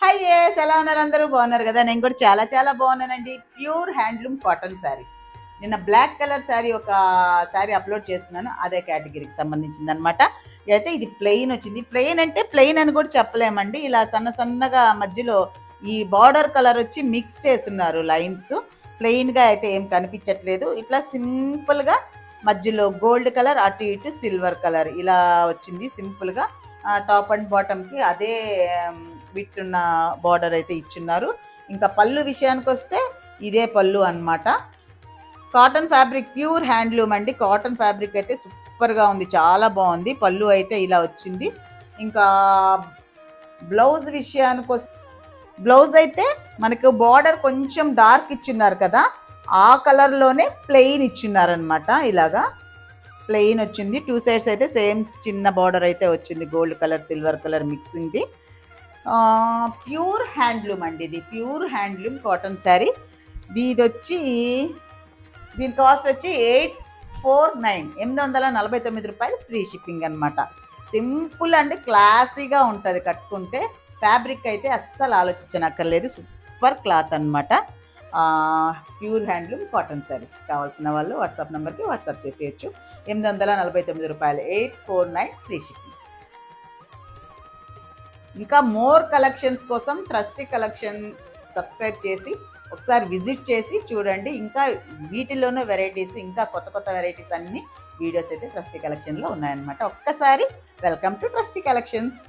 Hi yes ఎలా ఉన్నారు అందరూ బాగున్నారు కదా నేను కూడా చాలా చాలా బాగున్నానండి. Pure handloom cotton saris. నిన్న బ్లాక్ కలర్ శారీ ఒక శారీ అప్లోడ్ చేస్తున్నాను, అదే కేటగిరీకి సంబంధించింది అనమాట. అయితే ఇది ప్లెయిన్ వచ్చింది. ప్లెయిన్ అంటే ప్లెయిన్ అని కూడా చెప్పలేమండి. ఇలా సన్న సన్నగా మధ్యలో ఈ బార్డర్ కలర్ వచ్చి మిక్స్ చేస్తున్నారు లైన్స్. ప్లెయిన్గా అయితే ఏం కనిపించట్లేదు. ఇట్లా సింపుల్గా మధ్యలో గోల్డ్ కలర్, అటు ఇటు సిల్వర్ కలర్ ఇలా వచ్చింది సింపుల్గా. టాప్ అండ్ బాటమ్కి అదే విత్ ఉన్న బార్డర్ అయితే ఇచ్చున్నారు. ఇంకా పళ్ళు విషయానికి వస్తే ఇదే పళ్ళు అన్నమాట. కాటన్ ఫ్యాబ్రిక్, ప్యూర్ హ్యాండ్లూమ్ అండి. కాటన్ ఫ్యాబ్రిక్ అయితే సూపర్గా ఉంది, చాలా బాగుంది. పళ్ళు అయితే ఇలా వచ్చింది. ఇంకా బ్లౌజ్ విషయానికి వస్తే బ్లౌజ్ అయితే మనకు బార్డర్ కొంచెం డార్క్ ఇచ్చిన్నారు కదా, ఆ కలర్లోనే ప్లెయిన్ ఇచ్చిన్నారనమాట. ఇలాగా ప్లెయిన్ వచ్చింది. టూ సైడ్స్ అయితే సేమ్ చిన్న బార్డర్ అయితే వచ్చింది, గోల్డ్ కలర్ సిల్వర్ కలర్ మిక్సింగ్ది. ప్యూర్ హ్యాండ్లూమ్ అండి, ఇది ప్యూర్ హ్యాండ్లూమ్ కాటన్ శారీ. ఇది వచ్చి దీని కాస్ట్ వచ్చి 849 రూపాయలు, ఫ్రీ షిప్పింగ్ అనమాట. సింపుల్ అండ్ క్లాసీగా ఉంటుంది కట్టుకుంటే. ఫ్యాబ్రిక్ అయితే అస్సలు ఆలోచించనక్కర్లేదు, సూపర్ క్లాత్ అనమాట. ప్యూర్ హ్యాండ్లూమ్ కాటన్ శారీస్ కావాల్సిన వాళ్ళు వాట్సాప్ నెంబర్కి వాట్సాప్ చేసేయచ్చు. 849 రూపాయలు, 849 ఫ్రీ షిప్పింగ్. ఇంకా మోర్ కలెక్షన్స్ కోసం ట్రస్టీ కలెక్షన్ సబ్స్క్రైబ్ చేసి ఒకసారి విజిట్ చేసి చూడండి. ఇంకా వీటిలోనే వెరైటీస్, ఇంకా కొత్త కొత్త వెరైటీస్ అన్ని వీడియోస్ అయితే ట్రస్టీ కలెక్షన్లో ఉన్నాయన్నమాట. ఒక్కసారి వెల్కమ్ టు ట్రస్టీ కలెక్షన్స్.